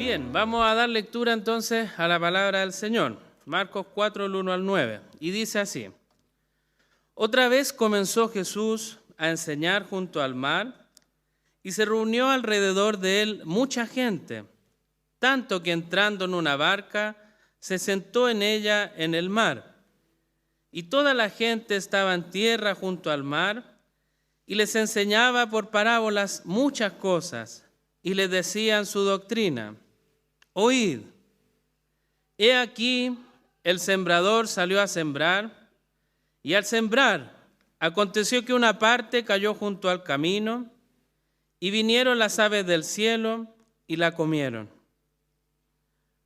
Bien, vamos a dar lectura entonces a la palabra del Señor. Marcos 4, el 1 al 9. Y dice así: Otra vez comenzó Jesús a enseñar junto al mar, y se reunió alrededor de él mucha gente, tanto que entrando en una barca, se sentó en ella en el mar. Y toda la gente estaba en tierra junto al mar, y les enseñaba por parábolas muchas cosas, y les decía en su doctrina: Oíd, he aquí el sembrador salió a sembrar, y al sembrar aconteció que una parte cayó junto al camino, y vinieron las aves del cielo y la comieron.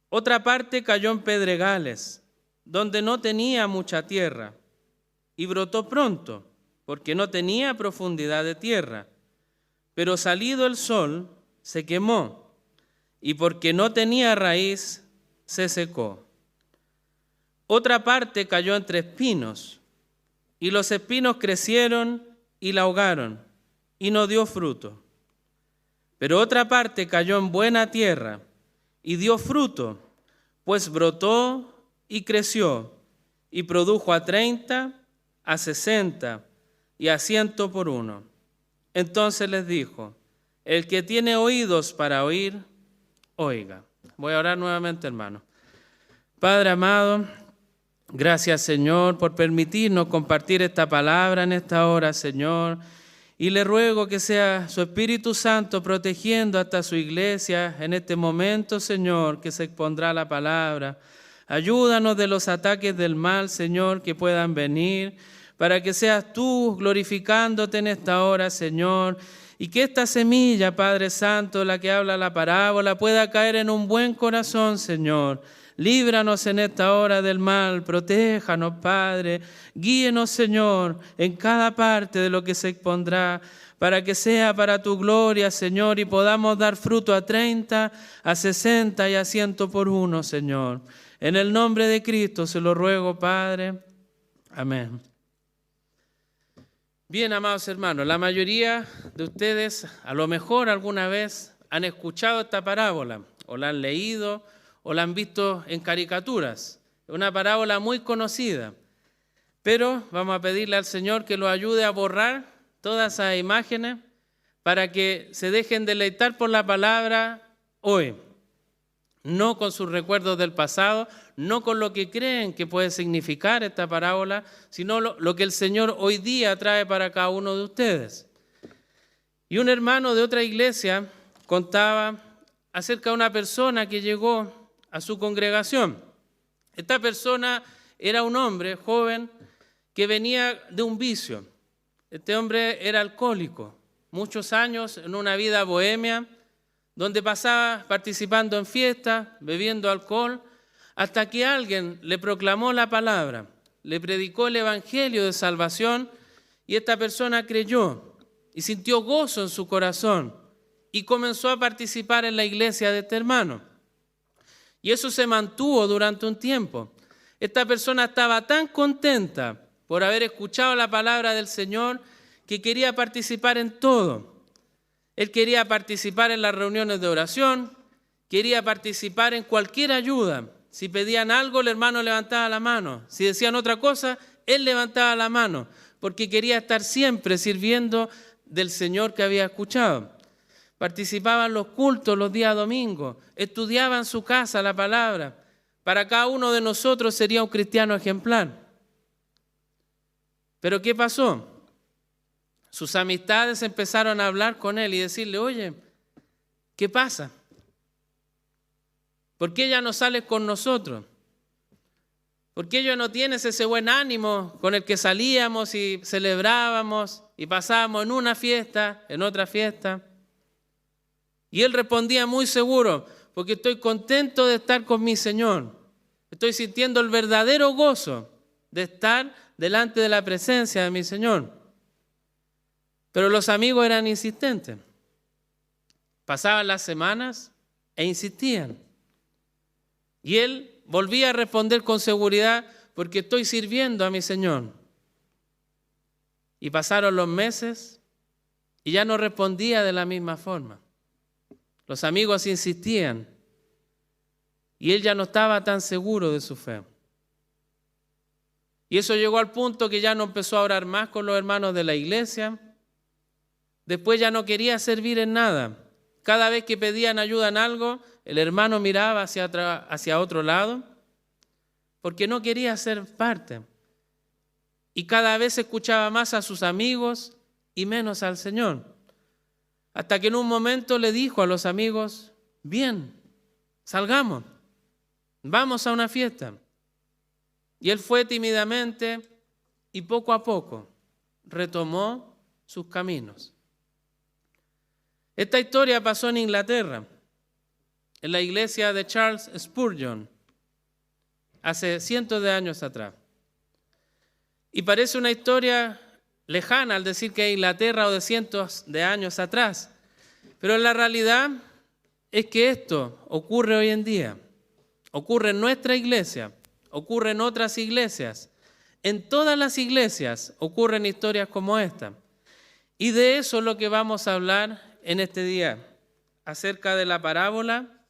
Otra parte cayó en pedregales, donde no tenía mucha tierra, y brotó pronto, porque no tenía profundidad de tierra. Pero salido el sol, se quemó, y porque no tenía raíz, se secó. Otra parte cayó entre espinos, y los espinos crecieron y la ahogaron, y no dio fruto. Pero otra parte cayó en buena tierra, y dio fruto, pues brotó y creció, y produjo a 30, a 60, y a 100 por uno. Entonces les dijo: el que tiene oídos para oír, oiga. Voy a orar nuevamente, hermano. Padre amado, gracias, Señor, por permitirnos compartir esta palabra en esta hora, Señor. Y le ruego que sea su Espíritu Santo protegiendo hasta su iglesia en este momento, Señor, que se expondrá la palabra. Ayúdanos de los ataques del mal, Señor, que puedan venir, para que seas tú glorificándote en esta hora, Señor, y que esta semilla, Padre Santo, la que habla la parábola, pueda caer en un buen corazón, Señor. Líbranos en esta hora del mal, protéjanos, Padre, guíenos, Señor, en cada parte de lo que se expondrá, para que sea para tu gloria, Señor, y podamos dar fruto a 30, a 60 y a 100 por uno, Señor. En el nombre de Cristo se lo ruego, Padre. Amén. Bien, amados hermanos, la mayoría de ustedes a lo mejor alguna vez han escuchado esta parábola, o la han leído, o la han visto en caricaturas. Es una parábola muy conocida, pero vamos a pedirle al Señor que lo ayude a borrar todas esas imágenes para que se dejen deleitar por la palabra hoy, no con sus recuerdos del pasado, no con lo que creen que puede significar esta parábola, sino lo que el Señor hoy día trae para cada uno de ustedes. Y un hermano de otra iglesia contaba acerca de una persona que llegó a su congregación. Esta persona era un hombre joven que venía de un vicio. Este hombre era alcohólico, muchos años en una vida bohemia, donde pasaba participando en fiestas, bebiendo alcohol, hasta que alguien le proclamó la palabra, le predicó el evangelio de salvación, y esta persona creyó y sintió gozo en su corazón y comenzó a participar en la iglesia de este hermano. Y eso se mantuvo durante un tiempo. Esta persona estaba tan contenta por haber escuchado la palabra del Señor que quería participar en todo. Él quería participar en las reuniones de oración, quería participar en cualquier ayuda. Si pedían algo, el hermano levantaba la mano. Si decían otra cosa, él levantaba la mano, porque quería estar siempre sirviendo del Señor que había escuchado. Participaban en los cultos los días domingos, estudiaban en su casa la palabra. Para cada uno de nosotros sería un cristiano ejemplar. Pero ¿qué pasó? Sus amistades empezaron a hablar con él y decirle: oye, ¿qué pasa? ¿Por qué ya no sales con nosotros? ¿Por qué ya no tienes ese buen ánimo con el que salíamos y celebrábamos y pasábamos en una fiesta, en otra fiesta? Y él respondía muy seguro: porque estoy contento de estar con mi Señor. Estoy sintiendo el verdadero gozo de estar delante de la presencia de mi Señor. Pero los amigos eran insistentes. Pasaban las semanas e insistían. Y él volvía a responder con seguridad: porque estoy sirviendo a mi Señor. Y pasaron los meses y ya no respondía de la misma forma. Los amigos insistían y él ya no estaba tan seguro de su fe. Y eso llegó al punto que ya no empezó a orar más con los hermanos de la iglesia. Después ya no quería servir en nada. Cada vez que pedían ayuda en algo, el hermano miraba hacia otro lado porque no quería ser parte. Y cada vez escuchaba más a sus amigos y menos al Señor. Hasta que en un momento le dijo a los amigos, bien, salgamos, vamos a una fiesta. Y él fue tímidamente y poco a poco retomó sus caminos. Esta historia pasó en Inglaterra, en la iglesia de Charles Spurgeon, hace cientos de años atrás. Y parece una historia lejana al decir que es Inglaterra o de cientos de años atrás. Pero la realidad es que esto ocurre hoy en día. Ocurre en nuestra iglesia, ocurre en otras iglesias. En todas las iglesias ocurren historias como esta. Y de eso es lo que vamos a hablar en este día, acerca de la parábola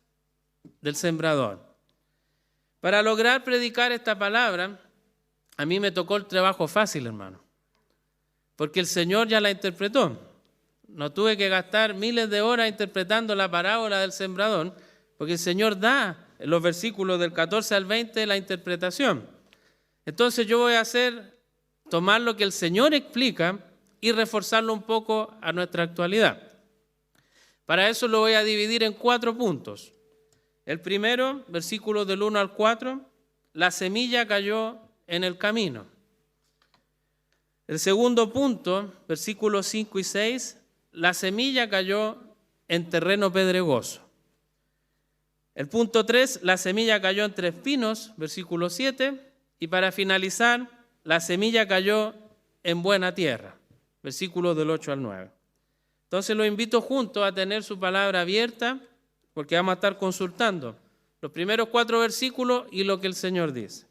del sembrador. Para lograr predicar esta palabra, a mí me tocó el trabajo fácil, hermano, porque el Señor ya la interpretó. No tuve que gastar miles de horas interpretando la parábola del sembrador, porque el Señor da en los versículos del 14 al 20 la interpretación. Entonces yo voy a tomar lo que el Señor explica y reforzarlo un poco a nuestra actualidad. Para eso lo voy a dividir en 4 puntos. El primero, versículos del 1 al 4, la semilla cayó en el camino. El segundo punto, versículos 5 y 6, la semilla cayó en terreno pedregoso. El punto 3, la semilla cayó entre espinos, versículo 7, y para finalizar, la semilla cayó en buena tierra, versículos del 8 al 9. Entonces los invito juntos a tener su palabra abierta, porque vamos a estar consultando los primeros 4 versículos y lo que el Señor dice.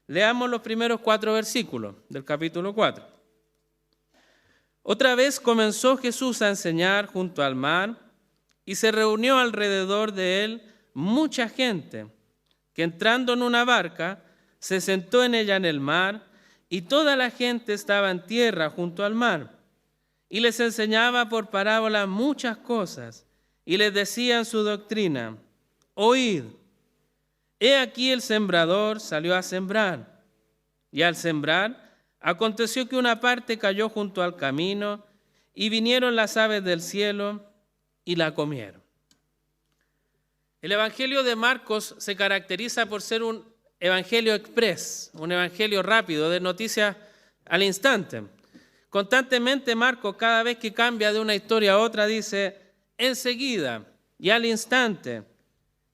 Leamos los primeros 4 versículos del capítulo 4. Otra vez comenzó Jesús a enseñar junto al mar y se reunió alrededor de él mucha gente, que entrando en una barca se sentó en ella en el mar y toda la gente estaba en tierra junto al mar. Y les enseñaba por parábola muchas cosas y les decía en su doctrina, oíd, he aquí el sembrador salió a sembrar. Y al sembrar, aconteció que una parte cayó junto al camino y vinieron las aves del cielo y la comieron. El Evangelio de Marcos se caracteriza por ser un evangelio express, un evangelio rápido, de noticias al instante. Constantemente Marcos, cada vez que cambia de una historia a otra, dice enseguida y al instante,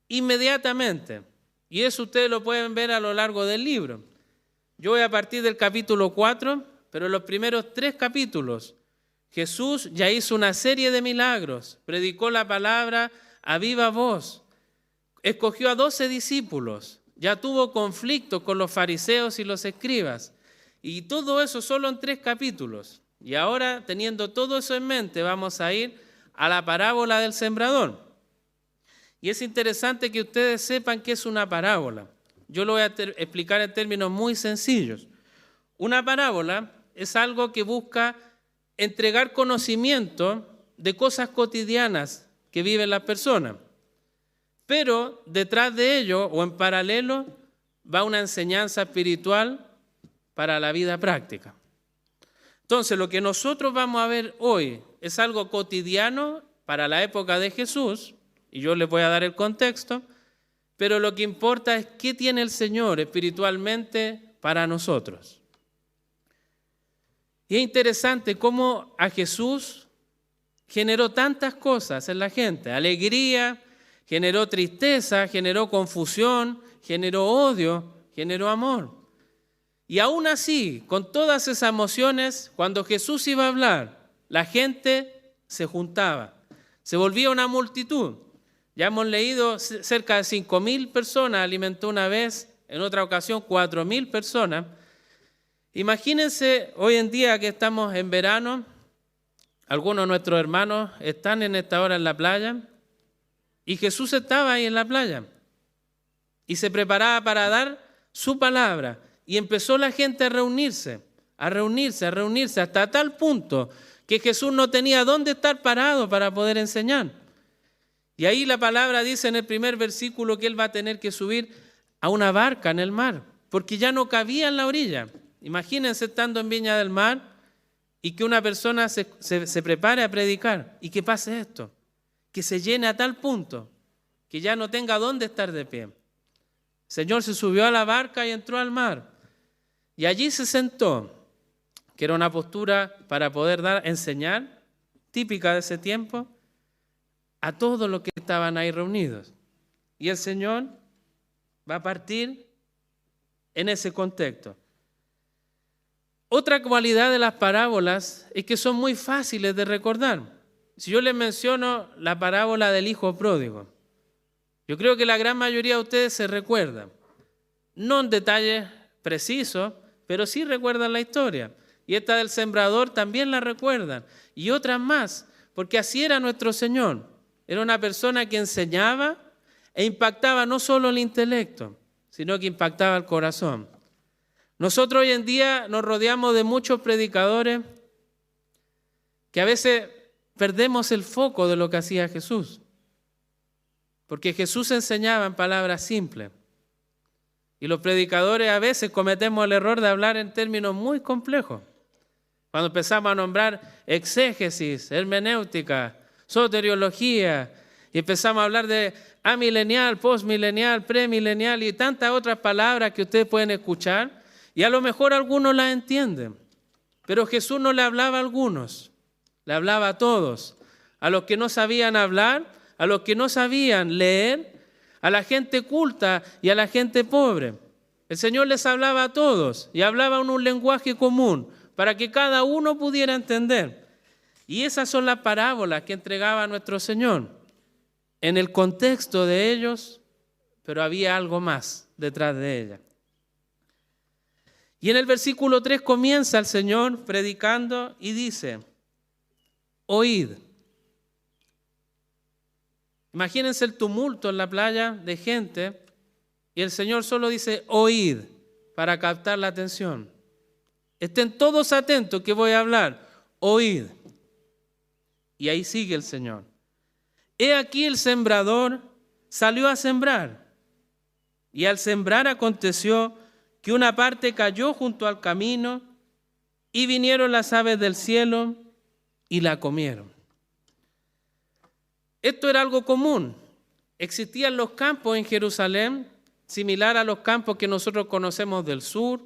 inmediatamente. Y eso ustedes lo pueden ver a lo largo del libro. Yo voy a partir del capítulo 4, pero en los primeros 3 capítulos Jesús ya hizo una serie de milagros, predicó la palabra a viva voz, escogió a 12 discípulos, ya tuvo conflictos con los fariseos y los escribas. Y todo eso solo en 3 capítulos. Y ahora, teniendo todo eso en mente, vamos a ir a la parábola del sembrador. Y es interesante que ustedes sepan qué es una parábola. Yo lo voy a explicar en términos muy sencillos. Una parábola es algo que busca entregar conocimiento de cosas cotidianas que viven las personas. Pero detrás de ello, o en paralelo, va una enseñanza espiritual para la vida práctica. Entonces, lo que nosotros vamos a ver hoy es algo cotidiano para la época de Jesús, y yo les voy a dar el contexto, pero lo que importa es qué tiene el Señor espiritualmente para nosotros. Y es interesante cómo a Jesús generó tantas cosas en la gente, alegría, generó tristeza, generó confusión, generó odio, generó amor. Y aún así, con todas esas emociones, cuando Jesús iba a hablar, la gente se juntaba, se volvía una multitud. Ya hemos leído cerca de 5.000 personas, alimentó una vez, en otra ocasión 4.000 personas. Imagínense hoy en día que estamos en verano, algunos de nuestros hermanos están en esta hora en la playa y Jesús estaba ahí en la playa. y se preparaba para dar su palabra. Y empezó la gente a reunirse, hasta tal punto que Jesús no tenía dónde estar parado para poder enseñar. Y ahí la palabra dice en el primer versículo que Él va a tener que subir a una barca en el mar, porque ya no cabía en la orilla. Imagínense estando en Viña del Mar y que una persona se prepare a predicar y que pase esto, que se llene a tal punto que ya no tenga dónde estar de pie. El Señor se subió a la barca y entró al mar. Y allí se sentó, que era una postura para poder enseñar, típica de ese tiempo, a todos los que estaban ahí reunidos. Y el Señor va a partir en ese contexto. Otra cualidad de las parábolas es que son muy fáciles de recordar. Si yo les menciono la parábola del hijo pródigo, yo creo que la gran mayoría de ustedes se recuerdan. No en detalles precisos, pero sí recuerdan la historia. Y esta del sembrador también la recuerdan. Y otras más, porque así era nuestro Señor. Era una persona que enseñaba e impactaba no solo el intelecto, sino que impactaba el corazón. Nosotros hoy en día nos rodeamos de muchos predicadores que a veces perdemos el foco de lo que hacía Jesús. Porque Jesús enseñaba en palabras simples. Y los predicadores a veces cometemos el error de hablar en términos muy complejos. Cuando empezamos a nombrar exégesis, hermenéutica, soteriología, y empezamos a hablar de amilenial, postmilenial, premilenial y tantas otras palabras que ustedes pueden escuchar, y a lo mejor algunos las entienden. Pero Jesús no le hablaba a algunos, le hablaba a todos, a los que no sabían hablar, a los que no sabían leer, a la gente culta y a la gente pobre. El Señor les hablaba a todos y hablaba en un lenguaje común para que cada uno pudiera entender. Y esas son las parábolas que entregaba nuestro Señor. En el contexto de ellos, pero había algo más detrás de ellas. Y en el versículo 3 comienza el Señor predicando y dice, oíd. Imagínense el tumulto en la playa de gente y el Señor solo dice oíd para captar la atención. Estén todos atentos que voy a hablar, oíd. Y ahí sigue el Señor. He aquí el sembrador salió a sembrar y al sembrar aconteció que una parte cayó junto al camino y vinieron las aves del cielo y la comieron. Esto era algo común. Existían los campos en Jerusalén, similar a los campos que nosotros conocemos del sur.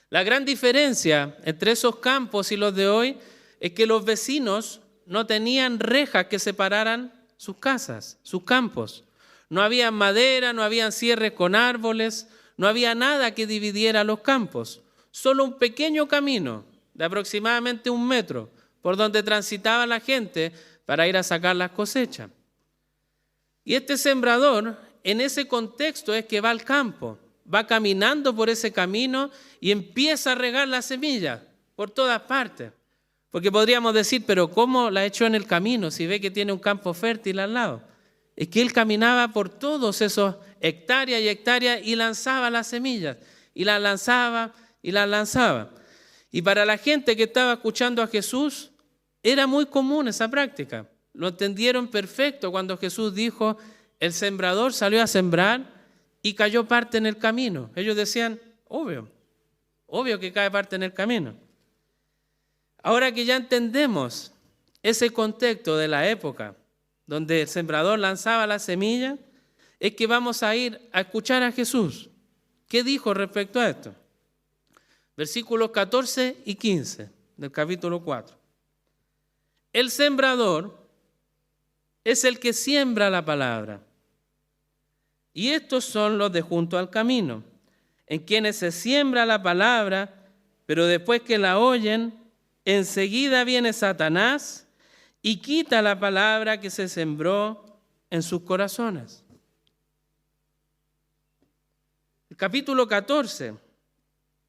La gran diferencia entre esos campos y los de hoy es que los vecinos no tenían rejas que separaran sus casas, sus campos. No había madera, no había cierres con árboles, no había nada que dividiera los campos. Solo un pequeño camino de aproximadamente 1 metro por donde transitaba la gente para ir a sacar las cosechas. Y este sembrador, en ese contexto, es que va al campo, va caminando por ese camino y empieza a regar las semillas por todas partes. Porque podríamos decir, pero ¿cómo la echó en el camino si ve que tiene un campo fértil al lado? Es que él caminaba por todos esos hectáreas y hectáreas y lanzaba las semillas, y las lanzaba y las lanzaba. Y para la gente que estaba escuchando a Jesús, era muy común esa práctica. Lo entendieron perfecto cuando Jesús dijo, el sembrador salió a sembrar y cayó parte en el camino. Ellos decían, obvio que cae parte en el camino. Ahora que ya entendemos ese contexto de la época, donde el sembrador lanzaba la semilla, es que vamos a ir a escuchar a Jesús. ¿Qué dijo respecto a esto? Versículos 14 y 15 del capítulo 4. El sembrador es el que siembra la palabra. Y estos son los de junto al camino, en quienes se siembra la palabra, pero después que la oyen, enseguida viene Satanás y quita la palabra que se sembró en sus corazones. El capítulo 14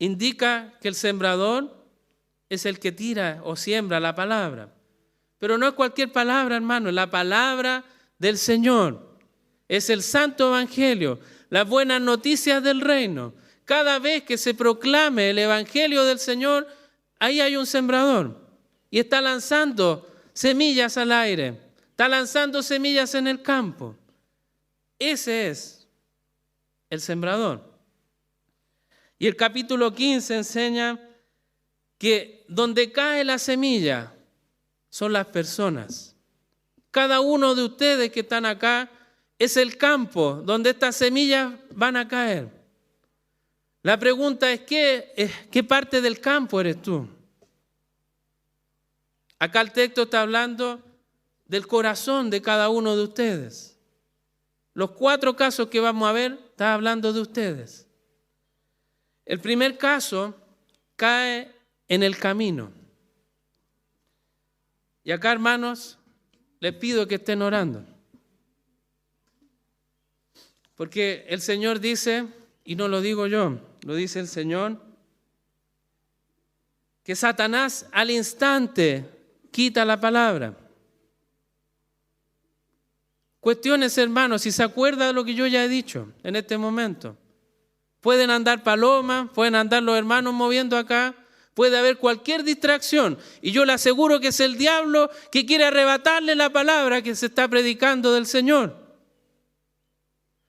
indica que el sembrador es el que tira o siembra la palabra. Pero no es cualquier palabra, hermano, es la palabra del Señor. Es el Santo Evangelio, las buenas noticias del reino. Cada vez que se proclame el evangelio del Señor, ahí hay un sembrador y está lanzando semillas al aire, está lanzando semillas en el campo. Ese es el sembrador. Y el capítulo 15 enseña que donde cae la semilla son las personas. Cada uno de ustedes que están acá es el campo donde estas semillas van a caer. La pregunta es, ¿qué parte del campo eres tú? Acá el texto está hablando del corazón de cada uno de ustedes. Los 4 casos que vamos a ver están hablando de ustedes. El primer caso cae en el camino. Y acá, hermanos, les pido que estén orando. Porque el Señor dice, y no lo digo yo, lo dice el Señor, que Satanás al instante quita la palabra. Cuestiones, hermanos, si se acuerda de lo que yo ya he dicho en este momento. Pueden andar palomas, pueden andar los hermanos moviendo acá, puede haber cualquier distracción. Y yo le aseguro que es el diablo que quiere arrebatarle la palabra que se está predicando del Señor.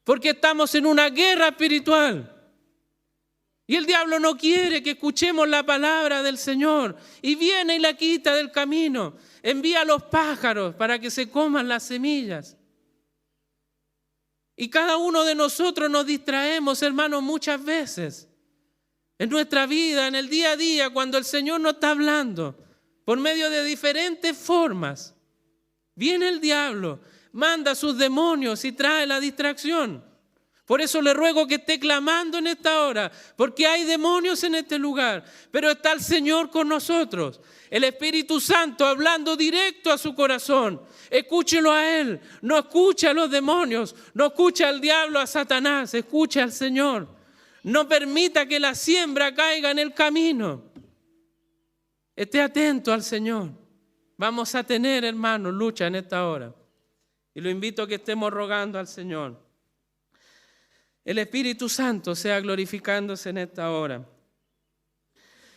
Porque estamos en una guerra espiritual. Y el diablo no quiere que escuchemos la palabra del Señor. Y viene y la quita del camino. Envía a los pájaros para que se coman las semillas. Y cada uno de nosotros nos distraemos, hermanos, muchas veces. En nuestra vida, en el día a día, cuando el Señor nos está hablando, por medio de diferentes formas, viene el diablo, manda sus demonios y trae la distracción. Por eso le ruego que esté clamando en esta hora, porque hay demonios en este lugar, pero está el Señor con nosotros. El Espíritu Santo hablando directo a su corazón. Escúchelo a Él, no escucha a los demonios, no escucha al diablo, a Satanás, escucha al Señor. No permita que la siembra caiga en el camino. Esté atento al Señor. Vamos a tener, hermanos, lucha en esta hora. Y lo invito a que estemos rogando al Señor. El Espíritu Santo sea glorificándose en esta hora.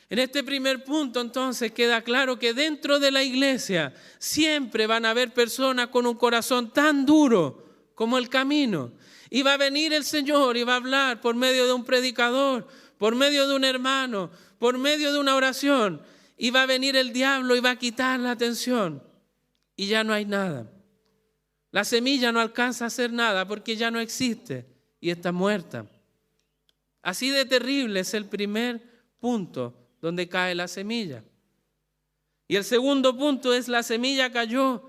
En este primer punto, entonces, queda claro que dentro de la iglesia siempre van a haber personas con un corazón tan duro como el camino. Y va a venir el Señor y va a hablar por medio de un predicador, por medio de un hermano, por medio de una oración. Y va a venir el diablo y va a quitar la atención. Y ya no hay nada. La semilla no alcanza a hacer nada porque ya no existe y está muerta. Así de terrible es el primer punto donde cae la semilla. Y el segundo punto es la semilla cayó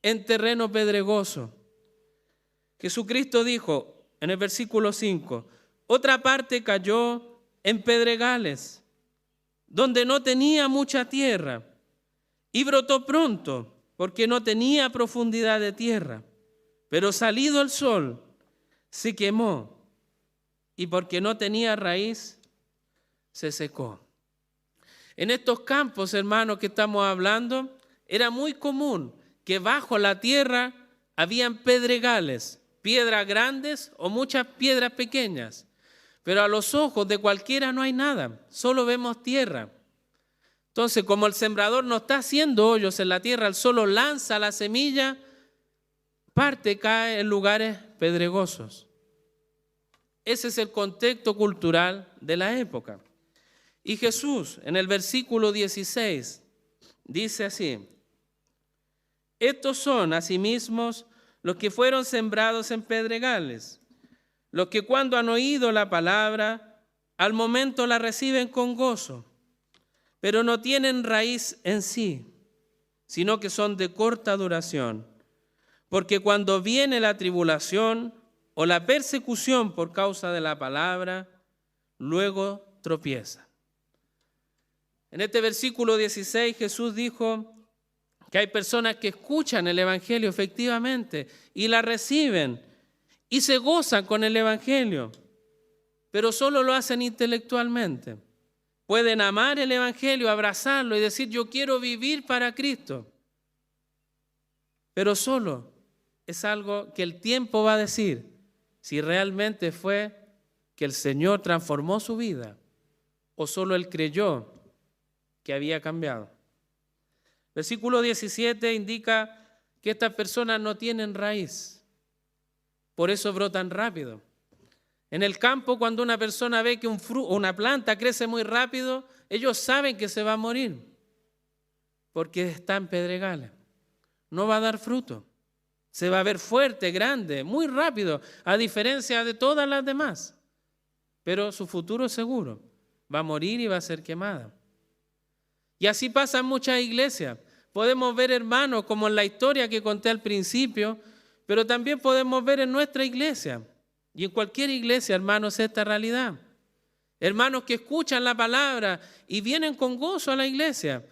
en terreno pedregoso. Jesucristo dijo en el versículo 5, otra parte cayó en pedregales, donde no tenía mucha tierra, y brotó pronto, porque no tenía profundidad de tierra. Pero salido el sol, se quemó, y porque no tenía raíz, se secó. En estos campos, hermanos, que estamos hablando, era muy común que bajo la tierra habían pedregales, piedras grandes o muchas piedras pequeñas. Pero a los ojos de cualquiera no hay nada, solo vemos tierra. Entonces, como el sembrador no está haciendo hoyos en la tierra, él solo lanza la semilla, parte cae en lugares pedregosos. Ese es el contexto cultural de la época. Y Jesús, en el versículo 16, dice así, estos son asimismo los que fueron sembrados en pedregales, los que cuando han oído la palabra, al momento la reciben con gozo, pero no tienen raíz en sí, sino que son de corta duración, porque cuando viene la tribulación o la persecución por causa de la palabra, luego tropiezan. En este versículo 16 Jesús dijo que hay personas que escuchan el Evangelio efectivamente y la reciben y se gozan con el Evangelio, pero solo lo hacen intelectualmente. Pueden amar el Evangelio, abrazarlo y decir yo quiero vivir para Cristo, pero solo es algo que el tiempo va a decir si realmente fue que el Señor transformó su vida o solo él creyó que había cambiado. Versículo 17 indica que estas personas no tienen raíz, por eso brotan rápido. En el campo, cuando una persona ve que una planta crece muy rápido, ellos saben que se va a morir, porque está en pedregales. No va a dar fruto. Se va a ver fuerte, grande, muy rápido, a diferencia de todas las demás. Pero su futuro es seguro. Va a morir y va a ser quemada. Y así pasa en muchas iglesias. Podemos ver hermanos, como en la historia que conté al principio, pero también podemos ver en nuestra iglesia. Y en cualquier iglesia, hermanos, esta realidad. Hermanos que escuchan la palabra y vienen con gozo a la iglesia.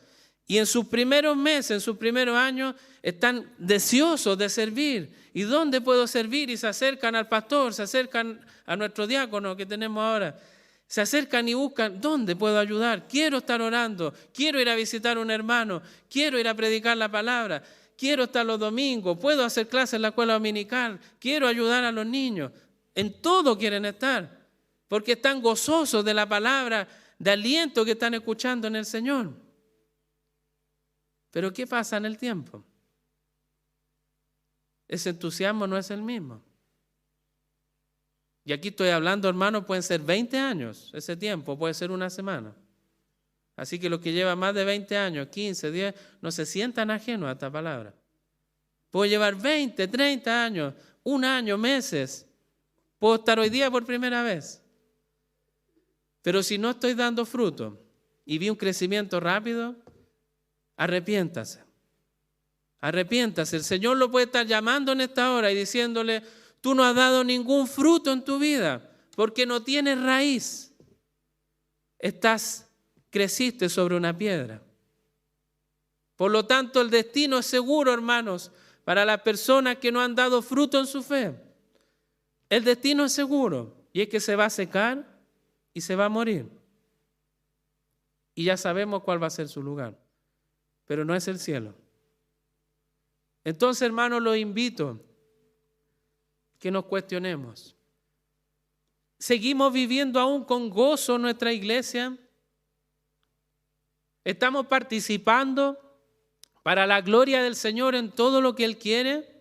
Y en sus primeros meses, en sus primeros años, están deseosos de servir. ¿Y dónde puedo servir? Y se acercan al pastor, se acercan a nuestro diácono que tenemos ahora. Se acercan y buscan, ¿dónde puedo ayudar? Quiero estar orando, quiero ir a visitar a un hermano, quiero ir a predicar la palabra, quiero estar los domingos, puedo hacer clases en la escuela dominical, quiero ayudar a los niños. En todo quieren estar, porque están gozosos de la palabra, de aliento que están escuchando en el Señor. Pero ¿qué pasa en el tiempo? Ese entusiasmo no es el mismo. Y aquí estoy hablando, hermano, pueden ser 20 años, ese tiempo, puede ser una semana. Así que los que llevan más de 20 años, 15, 10, no se sientan ajenos a esta palabra. Puedo llevar 20, 30 años, un año, meses. Puedo estar hoy día por primera vez. Pero si no estoy dando fruto y vi un crecimiento rápido, arrepiéntase. Arrepiéntase. El Señor lo puede estar llamando en esta hora y diciéndole, tú no has dado ningún fruto en tu vida porque no tienes raíz. Creciste sobre una piedra. Por lo tanto, el destino es seguro, hermanos, para las personas que no han dado fruto en su fe. El destino es seguro y es que se va a secar y se va a morir. Y ya sabemos cuál va a ser su lugar, pero no es el cielo. Entonces, hermanos, los invito que nos cuestionemos. ¿Seguimos viviendo aún con gozo nuestra iglesia? ¿Estamos participando para la gloria del Señor en todo lo que Él quiere?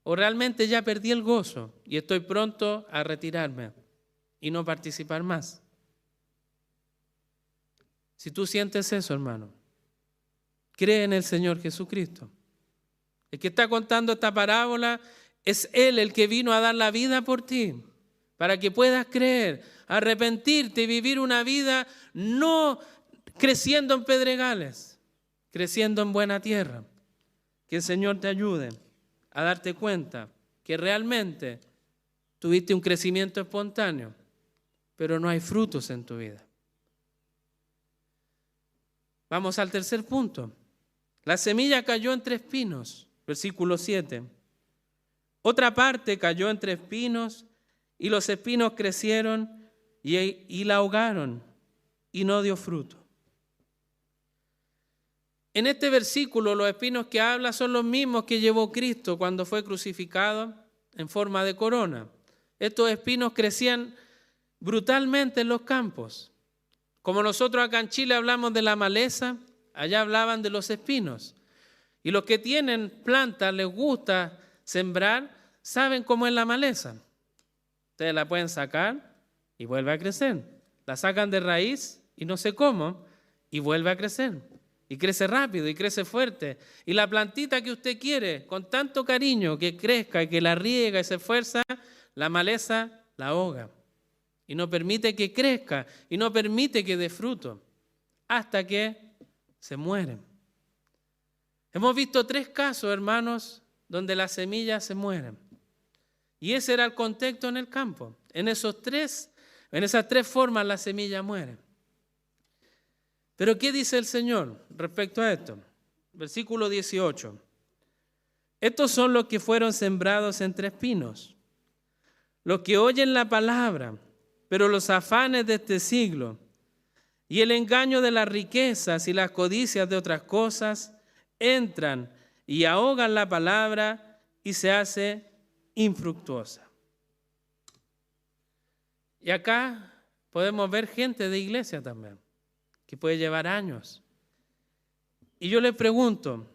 ¿O realmente ya perdí el gozo y estoy pronto a retirarme y no participar más? Si tú sientes eso, hermano, cree en el Señor Jesucristo. El que está contando esta parábola es Él el que vino a dar la vida por ti, para que puedas creer, arrepentirte y vivir una vida no creciendo en pedregales, creciendo en buena tierra. Que el Señor te ayude a darte cuenta que realmente tuviste un crecimiento espontáneo, pero no hay frutos en tu vida. Vamos al tercer punto. La semilla cayó entre espinos, versículo 7. Otra parte cayó entre espinos y los espinos crecieron y la ahogaron y no dio fruto. En este versículo los espinos que habla son los mismos que llevó Cristo cuando fue crucificado en forma de corona. Estos espinos crecían brutalmente en los campos. Como nosotros acá en Chile hablamos de la maleza, allá hablaban de los espinos. Y los que tienen plantas, les gusta sembrar, saben cómo es la maleza. Ustedes la pueden sacar y vuelve a crecer. La sacan de raíz y no sé cómo y vuelve a crecer. Y crece rápido y crece fuerte. Y la plantita que usted quiere, con tanto cariño, que crezca y que la riega y se esfuerza, la maleza la ahoga. Y no permite que crezca y no permite que dé fruto. Hasta que se mueren. Hemos visto 3 casos, hermanos, donde las semillas se mueren. Y ese era el contexto en el campo. En esas 3 formas las semillas mueren. Pero ¿qué dice el Señor respecto a esto? Versículo 18. Estos son los que fueron sembrados entre espinos, los que oyen la palabra, pero los afanes de este siglo y el engaño de las riquezas y las codicias de otras cosas entran y ahogan la palabra y se hace infructuosa. Y acá podemos ver gente de iglesia también, que puede llevar años. Y yo les pregunto,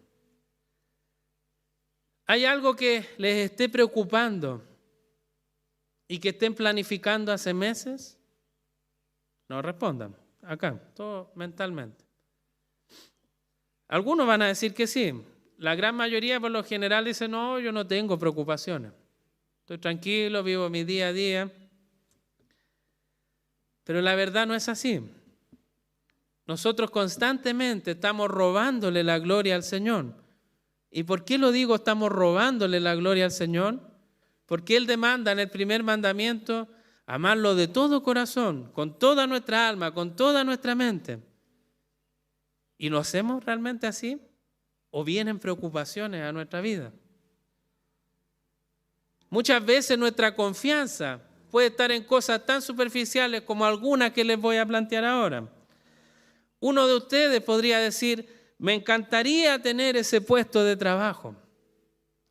¿hay algo que les esté preocupando y que estén planificando hace meses? No respondan, acá, todo mentalmente. Algunos van a decir que sí. La gran mayoría por lo general dice, no, yo no tengo preocupaciones. Estoy tranquilo, vivo mi día a día. Pero la verdad no es así. Nosotros constantemente estamos robándole la gloria al Señor. ¿Y por qué lo digo estamos robándole la gloria al Señor? Porque Él demanda en el primer mandamiento amarlo de todo corazón, con toda nuestra alma, con toda nuestra mente. ¿Y lo hacemos realmente así? ¿O vienen preocupaciones a nuestra vida? Muchas veces nuestra confianza puede estar en cosas tan superficiales como algunas que les voy a plantear ahora. Uno de ustedes podría decir, me encantaría tener ese puesto de trabajo.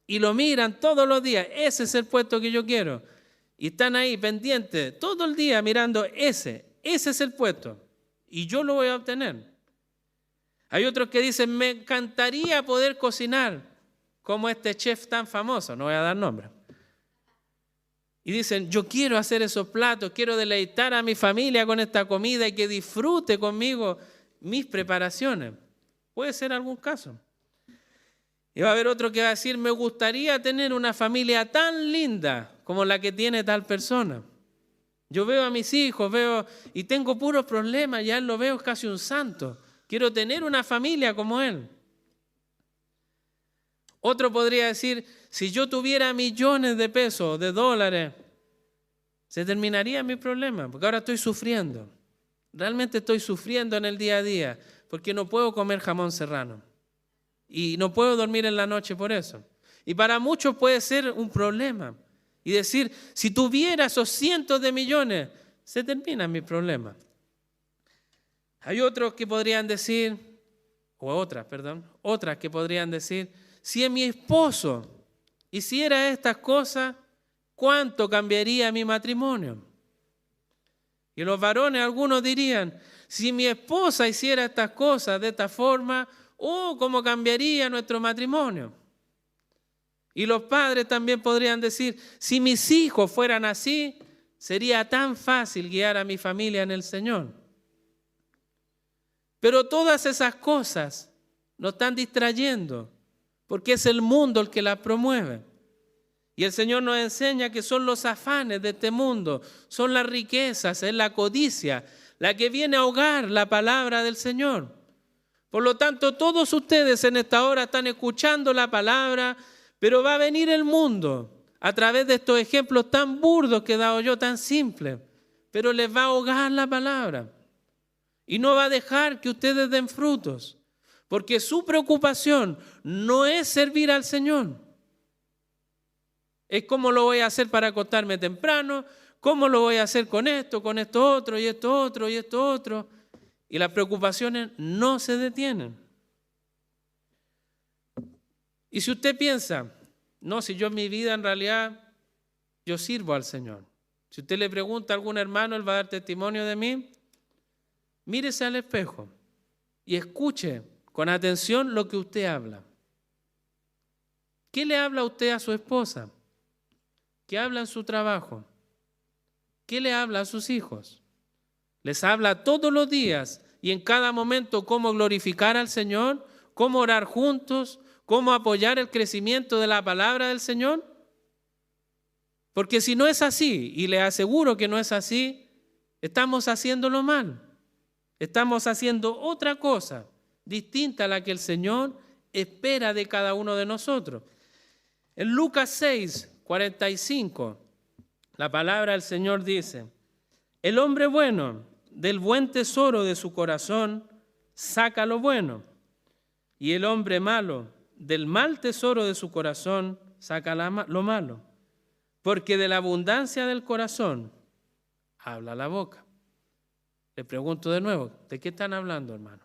Y lo miran todos los días, ese es el puesto que yo quiero. Y están ahí pendientes todo el día mirando ese es el puesto. Y yo lo voy a obtener. Hay otros que dicen, me encantaría poder cocinar como este chef tan famoso, no voy a dar nombre. Y dicen, yo quiero hacer esos platos, quiero deleitar a mi familia con esta comida y que disfrute conmigo mis preparaciones. Puede ser algún caso. Y va a haber otro que va a decir, me gustaría tener una familia tan linda como la que tiene tal persona. Yo veo a mis hijos, y tengo puros problemas, ya él lo veo, es casi un santo. Quiero tener una familia como él. Otro podría decir, si yo tuviera millones de pesos, de dólares, se terminaría mi problema, porque ahora estoy sufriendo. Realmente estoy sufriendo en el día a día, porque no puedo comer jamón serrano. Y no puedo dormir en la noche por eso. Y para muchos puede ser un problema. Y decir, si tuviera esos cientos de millones, se termina mi problema. Hay otros que podrían decir, otras que podrían decir, si mi esposo hiciera estas cosas, ¿cuánto cambiaría mi matrimonio? Y los varones, algunos dirían, si mi esposa hiciera estas cosas de esta forma, ¿cómo cambiaría nuestro matrimonio? Y los padres también podrían decir, si mis hijos fueran así, sería tan fácil guiar a mi familia en el Señor. Pero todas esas cosas nos están distrayendo, porque es el mundo el que las promueve. Y el Señor nos enseña que son los afanes de este mundo, son las riquezas, es la codicia, la que viene a ahogar la palabra del Señor. Por lo tanto, todos ustedes en esta hora están escuchando la palabra, pero va a venir el mundo a través de estos ejemplos tan burdos que he dado yo, tan simples, pero les va a ahogar la palabra. Y no va a dejar que ustedes den frutos, porque su preocupación no es servir al Señor. Es cómo lo voy a hacer para acostarme temprano, cómo lo voy a hacer con esto otro, y esto otro, y esto otro. Y las preocupaciones no se detienen. Y si usted piensa, no, si yo en mi vida en realidad yo sirvo al Señor. Si usted le pregunta a algún hermano, él va a dar testimonio de mí. Mírese al espejo y escuche con atención lo que usted habla. ¿Qué le habla usted a su esposa? ¿Qué habla en su trabajo? ¿Qué le habla a sus hijos? ¿Les habla todos los días y en cada momento cómo glorificar al Señor? ¿Cómo orar juntos? ¿Cómo apoyar el crecimiento de la palabra del Señor? Porque si no es así, y le aseguro que no es así, estamos haciéndolo mal. Estamos haciendo otra cosa distinta a la que el Señor espera de cada uno de nosotros. En Lucas 6:45, la palabra del Señor dice, el hombre bueno del buen tesoro de su corazón saca lo bueno, y el hombre malo del mal tesoro de su corazón saca lo malo, porque de la abundancia del corazón habla la boca. Le pregunto de nuevo, ¿de qué están hablando, hermano?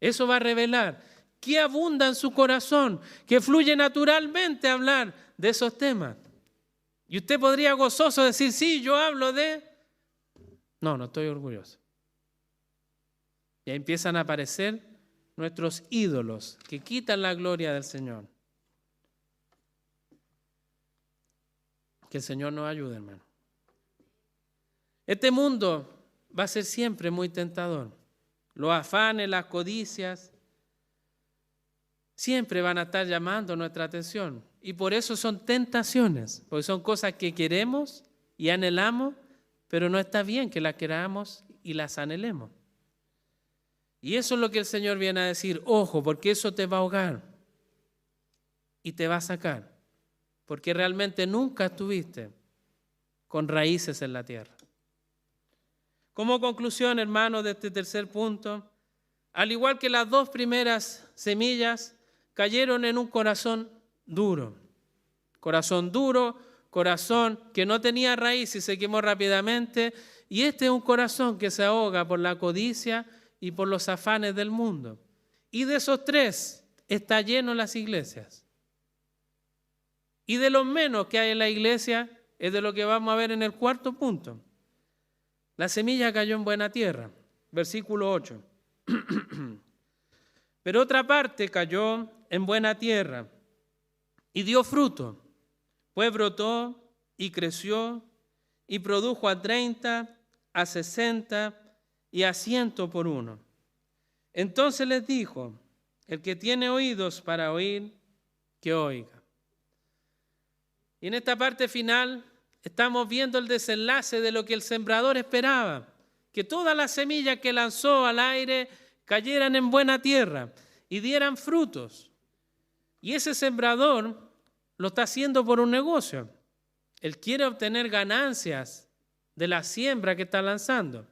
Eso va a revelar ¿Qué abunda en su corazón? Que fluye naturalmente a hablar de esos temas. Y usted podría gozoso decir, sí, yo hablo de... No estoy orgulloso. Y ahí empiezan a aparecer nuestros ídolos que quitan la gloria del Señor. Que el Señor nos ayude, hermano. Este mundo va a ser siempre muy tentador. Los afanes, las codicias, siempre van a estar llamando nuestra atención. Y por eso son tentaciones, porque son cosas que queremos y anhelamos, pero no está bien que las queramos y las anhelemos. Y eso es lo que el Señor viene a decir, ojo, porque eso te va a ahogar y te va a sacar, porque realmente nunca estuviste con raíces en la tierra. Como conclusión, hermanos, de este tercer punto, al igual que las dos primeras semillas, cayeron en un corazón duro, corazón que no tenía raíz y se quemó rápidamente, y este es un corazón que se ahoga por la codicia y por los afanes del mundo. Y de esos tres está lleno las iglesias. Y de los menos que hay en la iglesia es de lo que vamos a ver en el cuarto punto. La semilla cayó en buena tierra, versículo 8. Pero otra parte cayó en buena tierra y dio fruto, pues brotó y creció y produjo a 30, a 60 y a 100 por uno. Entonces les dijo, el que tiene oídos para oír, que oiga. Y en esta parte final estamos viendo el desenlace de lo que el sembrador esperaba, que todas las semillas que lanzó al aire cayeran en buena tierra y dieran frutos. Y ese sembrador lo está haciendo por un negocio. Él quiere obtener ganancias de la siembra que está lanzando.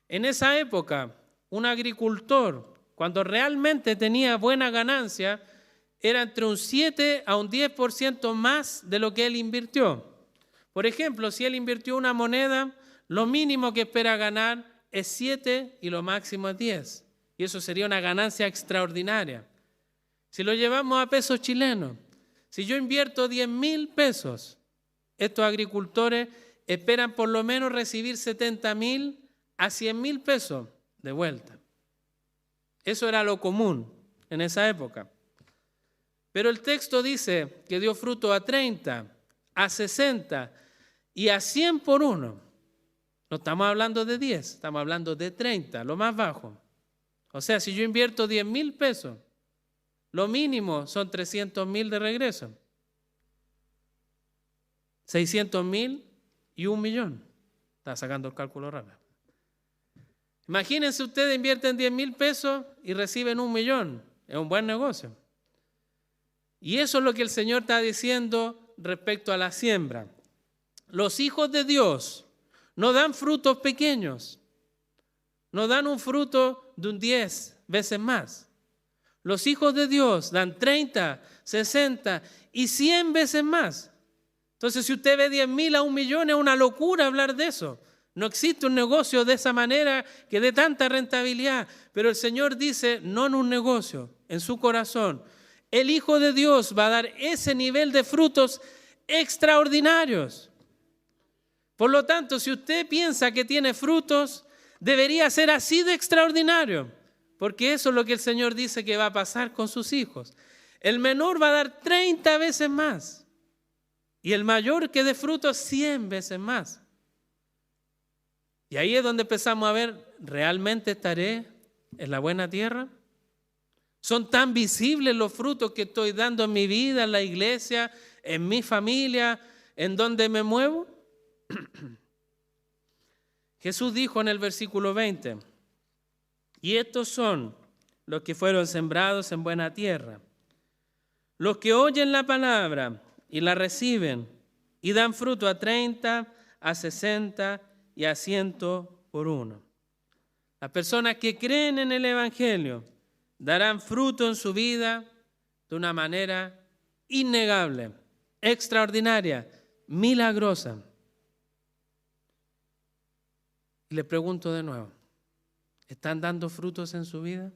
En esa época, un agricultor, cuando realmente tenía buena ganancia, era entre un 7 a un 10% más de lo que él invirtió. Por ejemplo, si él invirtió una moneda, lo mínimo que espera ganar es 7 y lo máximo es 10. Y eso sería una ganancia extraordinaria. Si lo llevamos a pesos chilenos, si yo invierto 10.000 pesos, estos agricultores esperan por lo menos recibir 70.000 a 100.000 pesos de vuelta. Eso era lo común en esa época. Pero el texto dice que dio fruto a 30, a 60 y a 100 por uno. No estamos hablando de 10, estamos hablando de 30, lo más bajo. O sea, si yo invierto 10.000 pesos, lo mínimo son 300.000 de regreso. 600.000 y 1.000.000. Está sacando el cálculo rápido. Imagínense ustedes invierten 10.000 pesos y reciben 1.000.000. Es un buen negocio. Y eso es lo que el Señor está diciendo respecto a la siembra. Los hijos de Dios no dan frutos pequeños. No dan un fruto de un 10 veces más. Los hijos de Dios dan 30, 60 y 100 veces más. Entonces, si usted ve 10.000 a 1.000.000, es una locura hablar de eso. No existe un negocio de esa manera que dé tanta rentabilidad. Pero el Señor dice, no en un negocio, en su corazón. El Hijo de Dios va a dar ese nivel de frutos extraordinarios. Por lo tanto, si usted piensa que tiene frutos, debería ser así de extraordinario. Porque eso es lo que el Señor dice que va a pasar con sus hijos. El menor va a dar 30 veces más. Y el mayor que dé frutos 100 veces más. Y ahí es donde empezamos a ver, ¿realmente estaré en la buena tierra? ¿Son tan visibles los frutos que estoy dando en mi vida, en la iglesia, en mi familia, en donde me muevo? Jesús dijo en el versículo 20, y estos son los que fueron sembrados en buena tierra, los que oyen la palabra y la reciben y dan fruto a 30, a 60 y a 100 por uno. Las personas que creen en el Evangelio darán fruto en su vida de una manera innegable, extraordinaria, milagrosa. Y le pregunto de nuevo, ¿están dando frutos en su vida?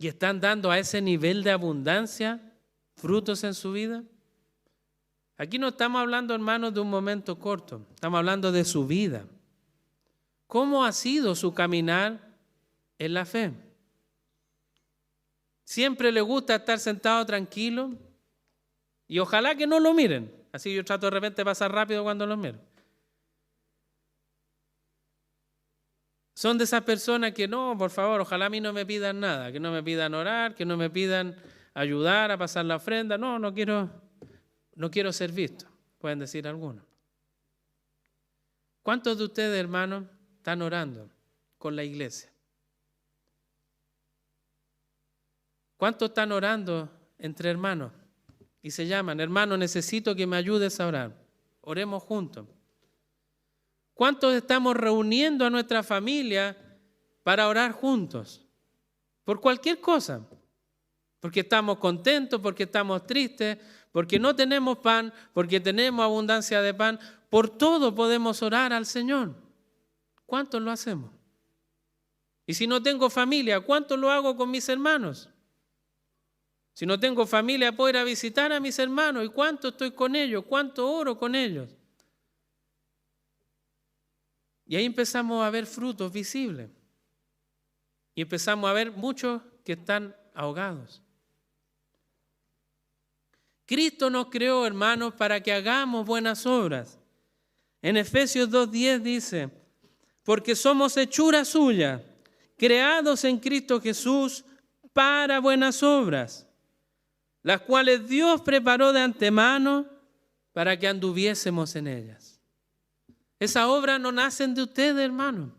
¿Y están dando a ese nivel de abundancia frutos en su vida? Aquí no estamos hablando, hermanos, de un momento corto. Estamos hablando de su vida. ¿Cómo ha sido su caminar en la fe? ¿Siempre le gusta estar sentado tranquilo? Y ojalá que no lo miren. Así yo trato de repente de pasar rápido cuando lo miro. Son de esas personas que no, por favor, ojalá a mí no me pidan nada, que no me pidan orar, que no me pidan ayudar a pasar la ofrenda. No quiero ser visto, pueden decir algunos. ¿Cuántos de ustedes, hermanos, están orando con la iglesia? ¿Cuántos están orando entre hermanos? Y se llaman, hermano, necesito que me ayudes a orar. Oremos juntos. ¿Cuántos estamos reuniendo a nuestra familia para orar juntos? Por cualquier cosa. Porque estamos contentos, porque estamos tristes, porque no tenemos pan, porque tenemos abundancia de pan. Por todo podemos orar al Señor. ¿Cuántos lo hacemos? Y si no tengo familia, ¿cuánto lo hago con mis hermanos? Si no tengo familia, puedo ir a visitar a mis hermanos. ¿Y cuánto estoy con ellos? ¿Cuánto oro con ellos? Y ahí empezamos a ver frutos visibles. Y empezamos a ver muchos que están ahogados. Cristo nos creó, hermanos, para que hagamos buenas obras. En Efesios 2:10 dice, porque somos hechura suya, creados en Cristo Jesús para buenas obras, las cuales Dios preparó de antemano para que anduviésemos en ellas. Esas obras no nacen de ustedes, hermanos.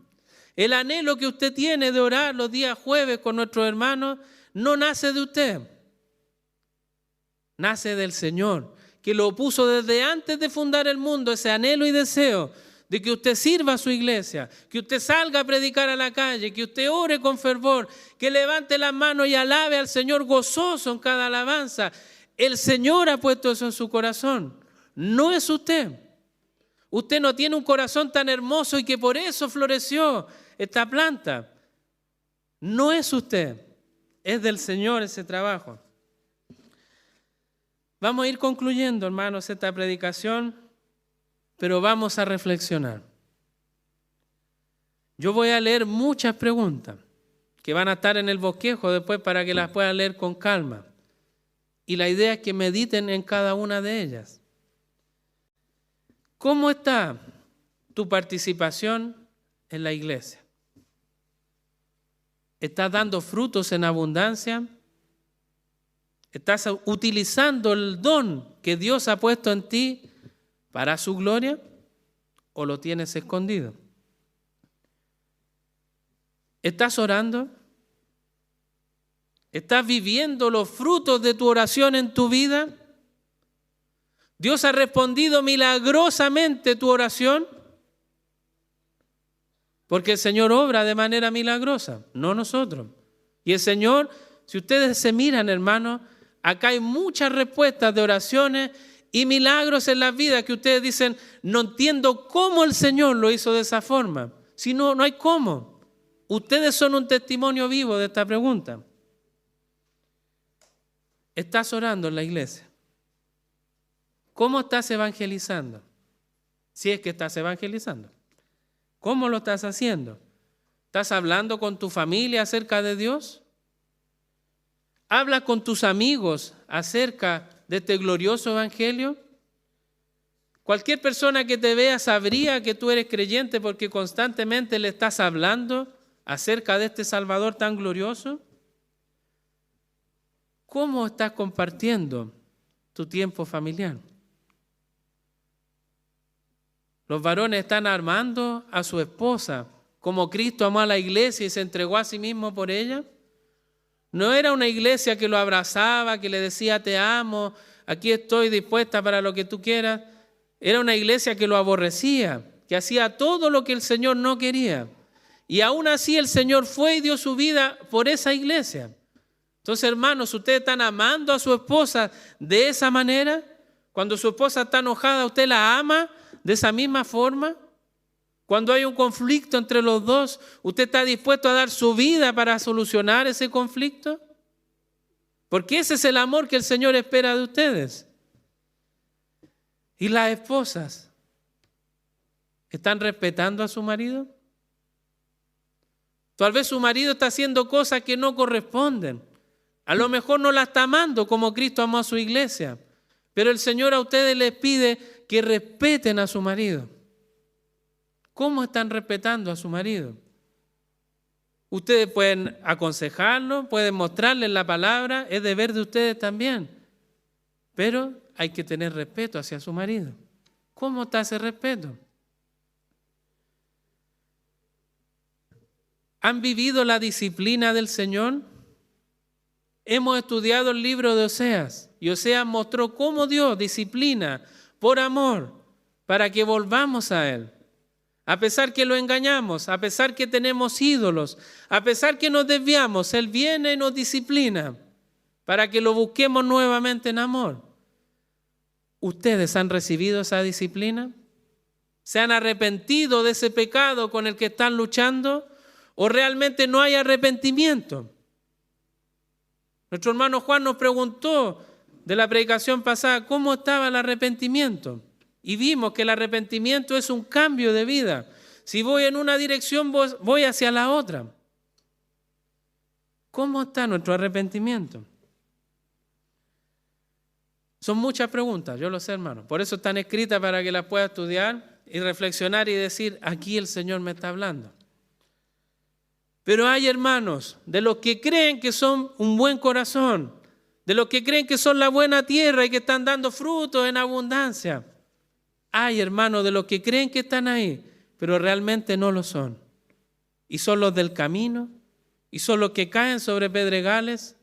El anhelo que usted tiene de orar los días jueves con nuestros hermanos no nace de usted. Nace del Señor, que lo puso desde antes de fundar el mundo, ese anhelo y deseo de que usted sirva a su iglesia, que usted salga a predicar a la calle, que usted ore con fervor, que levante las manos y alabe al Señor gozoso en cada alabanza. El Señor ha puesto eso en su corazón, no es usted. Usted no tiene un corazón tan hermoso y que por eso floreció esta planta. No es usted, es del Señor ese trabajo. Vamos a ir concluyendo, hermanos, esta predicación, pero vamos a reflexionar. Yo voy a leer muchas preguntas que van a estar en el bosquejo después para que las puedan leer con calma. Y la idea es que mediten en cada una de ellas. ¿Cómo está tu participación en la iglesia? ¿Estás dando frutos en abundancia? ¿Estás utilizando el don que Dios ha puesto en ti para su gloria o lo tienes escondido? ¿Estás orando? ¿Estás viviendo los frutos de tu oración en tu vida? ¿Dios ha respondido milagrosamente tu oración? Porque el Señor obra de manera milagrosa, no nosotros. Y el Señor, si ustedes se miran, hermanos, acá hay muchas respuestas de oraciones y milagros en las vidas que ustedes dicen, no entiendo cómo el Señor lo hizo de esa forma. Si no, no hay cómo. Ustedes son un testimonio vivo de esta pregunta. ¿Estás orando en la iglesia? ¿Cómo estás evangelizando? Si es que estás evangelizando. ¿Cómo lo estás haciendo? ¿Estás hablando con tu familia acerca de Dios? ¿Hablas con tus amigos acerca de este glorioso evangelio? Cualquier persona que te vea sabría que tú eres creyente porque constantemente le estás hablando acerca de este Salvador tan glorioso. ¿Cómo estás compartiendo tu tiempo familiar? Los varones están amando a su esposa como Cristo amó a la iglesia y se entregó a sí mismo por ella. No era una iglesia que lo abrazaba, que le decía te amo, aquí estoy dispuesta para lo que tú quieras. Era una iglesia que lo aborrecía, que hacía todo lo que el Señor no quería. Y aún así el Señor fue y dio su vida por esa iglesia. Entonces, hermanos, ¿ustedes están amando a su esposa de esa manera? Cuando su esposa está enojada, ¿usted la ama de esa misma forma? Cuando hay un conflicto entre los dos, ¿usted está dispuesto a dar su vida para solucionar ese conflicto? Porque ese es el amor que el Señor espera de ustedes. ¿Y las esposas están respetando a su marido? Tal vez su marido está haciendo cosas que no corresponden. A lo mejor no la está amando como Cristo amó a su iglesia. Pero el Señor a ustedes les pide que respeten a su marido. ¿Cómo están respetando a su marido? Ustedes pueden aconsejarlo, pueden mostrarles la palabra, es deber de ustedes también. Pero hay que tener respeto hacia su marido. ¿Cómo está ese respeto? ¿Han vivido la disciplina del Señor? Hemos estudiado el libro de Oseas y Oseas mostró cómo Dios disciplina por amor para que volvamos a Él. A pesar que lo engañamos, a pesar que tenemos ídolos, a pesar que nos desviamos, Él viene y nos disciplina para que lo busquemos nuevamente en amor. ¿Ustedes han recibido esa disciplina? ¿Se han arrepentido de ese pecado con el que están luchando? ¿O realmente no hay arrepentimiento? Nuestro hermano Juan nos preguntó de la predicación pasada cómo estaba el arrepentimiento. Y vimos que el arrepentimiento es un cambio de vida. Si voy en una dirección, voy hacia la otra. ¿Cómo está nuestro arrepentimiento? Son muchas preguntas, yo lo sé, hermano. Por eso están escritas para que las pueda estudiar y reflexionar y decir, aquí el Señor me está hablando. Pero hay hermanos, de los que creen que son un buen corazón, de los que creen que son la buena tierra y que están dando frutos en abundancia. Hay hermanos de los que creen que están ahí, pero realmente no lo son. Y son los del camino, y son los que caen sobre pedregales,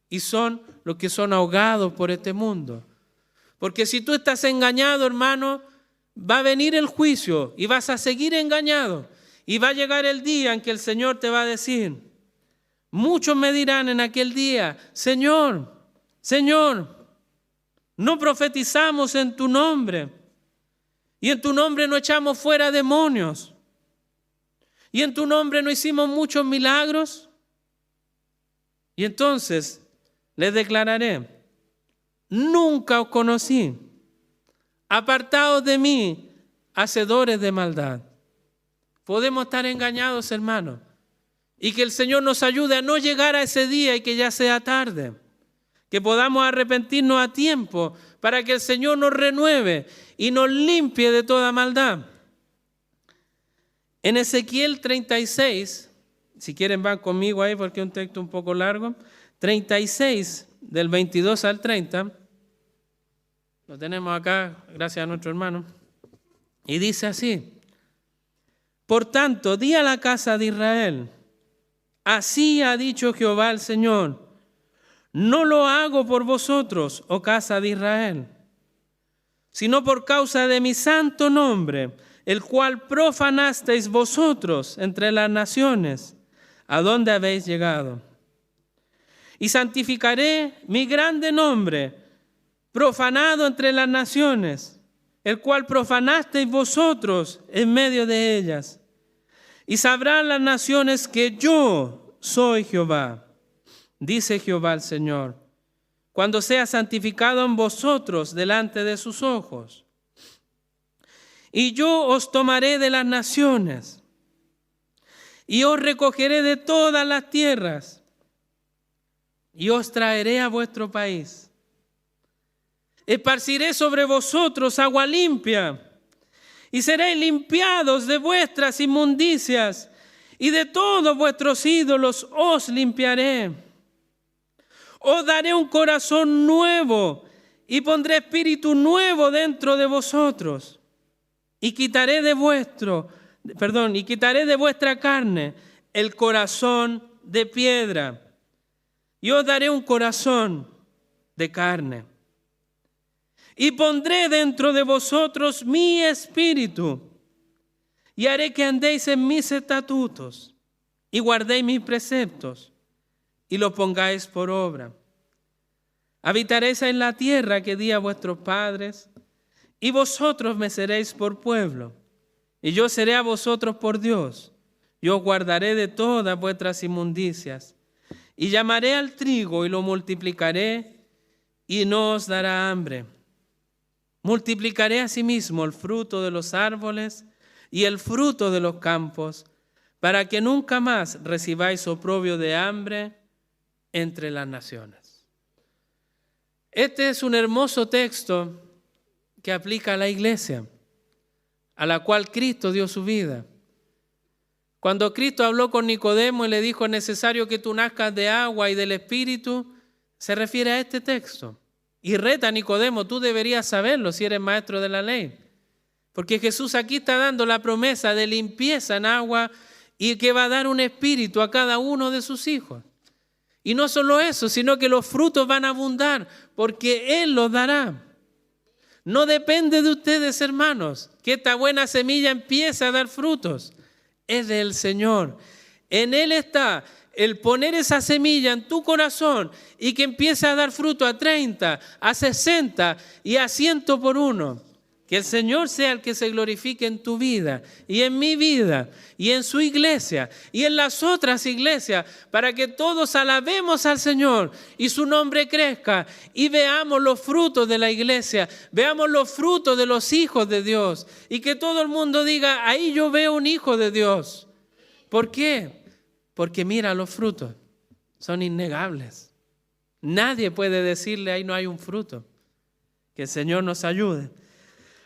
y son los que son ahogados por este mundo. Porque si tú estás engañado, hermano, va a venir el juicio y vas a seguir engañado. Y va a llegar el día en que el Señor te va a decir, muchos me dirán en aquel día, Señor, Señor, no profetizamos en tu nombre, y en tu nombre no echamos fuera demonios, y en tu nombre no hicimos muchos milagros. Y entonces les declararé, nunca os conocí, apartados de mí, hacedores de maldad. Podemos estar engañados, hermanos, y que el Señor nos ayude a no llegar a ese día y que ya sea tarde, que podamos arrepentirnos a tiempo para que el Señor nos renueve y nos limpie de toda maldad. En Ezequiel 36, si quieren van conmigo ahí porque es un texto un poco largo, 36 del 22 al 30, lo tenemos acá gracias a nuestro hermano, y dice así, por tanto, di a la casa de Israel, así ha dicho Jehová el Señor, no lo hago por vosotros, oh casa de Israel, sino por causa de mi santo nombre, el cual profanasteis vosotros entre las naciones, a donde habéis llegado. Y santificaré mi grande nombre, profanado entre las naciones, el cual profanasteis vosotros en medio de ellas. Y sabrán las naciones que yo soy Jehová, dice Jehová el Señor, cuando sea santificado en vosotros delante de sus ojos. Y yo os tomaré de las naciones, y os recogeré de todas las tierras, y os traeré a vuestro país. Esparciré sobre vosotros agua limpia, y seréis limpiados de vuestras inmundicias, y de todos vuestros ídolos os limpiaré. Os daré un corazón nuevo, y pondré espíritu nuevo dentro de vosotros, y quitaré de vuestra carne el corazón de piedra, y os daré un corazón de carne. Y pondré dentro de vosotros mi espíritu, y haré que andéis en mis estatutos, y guardéis mis preceptos, y los pongáis por obra. Habitaréis en la tierra que di a vuestros padres, y vosotros me seréis por pueblo, y yo seré a vosotros por Dios, y os guardaré de todas vuestras inmundicias, Y llamaré al trigo y lo multiplicaré y no os dará hambre. Multiplicaré asimismo el fruto de los árboles y el fruto de los campos, para que nunca más recibáis oprobio de hambre entre las naciones. Este es un hermoso texto que aplica a la iglesia, a la cual Cristo dio su vida. Cuando Cristo habló con Nicodemo y le dijo: es necesario que tú nazcas de agua y del Espíritu, se refiere a este texto. Y reta a Nicodemo: tú deberías saberlo si eres maestro de la ley. Porque Jesús aquí está dando la promesa de limpieza en agua y que va a dar un espíritu a cada uno de sus hijos. Y no solo eso, sino que los frutos van a abundar, porque Él los dará. No depende de ustedes, hermanos, que esta buena semilla empiece a dar frutos. Es del Señor. En Él está el poner esa semilla en tu corazón y que empiece a dar fruto a 30, a 60 y a 100 por uno. Que el Señor sea el que se glorifique en tu vida y en mi vida y en su iglesia y en las otras iglesias, para que todos alabemos al Señor y su nombre crezca y veamos los frutos de la iglesia, veamos los frutos de los hijos de Dios y que todo el mundo diga: ahí yo veo un hijo de Dios. ¿Por qué? Porque mira, los frutos son innegables. Nadie puede decirle: ahí no hay un fruto. Que el Señor nos ayude.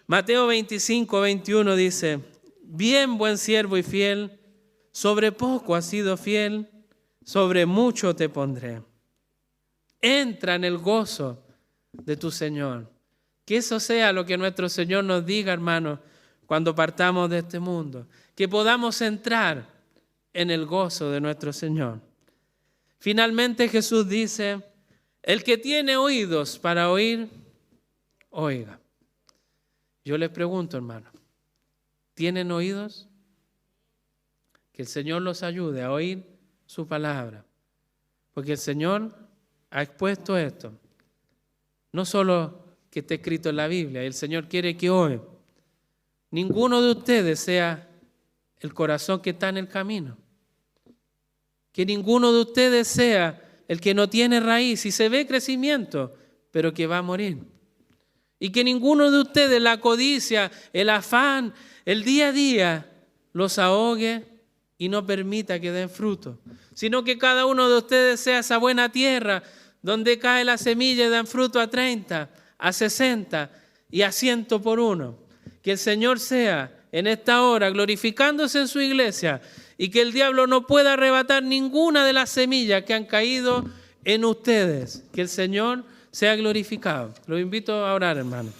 Mateo 25, 21 dice: bien, buen siervo y fiel, sobre poco has sido fiel, sobre mucho te pondré. Entra en el gozo de tu Señor. Que eso sea lo que nuestro Señor nos diga, hermanos, cuando partamos de este mundo. Que podamos entrar en el gozo de nuestro Señor. Finalmente Jesús dice: el que tiene oídos para oír, oiga. Yo les pregunto, hermano, ¿tienen oídos? Que el Señor los ayude a oír su palabra. Porque el Señor ha expuesto esto. No solo que esté escrito en la Biblia, el Señor quiere que oiga. Ninguno de ustedes sea el corazón que está en el camino. Que ninguno de ustedes sea el que no tiene raíz y se ve crecimiento, pero que va a morir. Y que ninguno de ustedes la codicia, el afán, el día a día los ahogue y no permita que den fruto. Sino que cada uno de ustedes sea esa buena tierra donde cae la semilla y dan fruto a 30, a 60 y a 100 por uno. Que el Señor sea en esta hora glorificándose en su iglesia y que el diablo no pueda arrebatar ninguna de las semillas que han caído en ustedes. Que el Señor sea glorificado. Los invito a orar, hermano.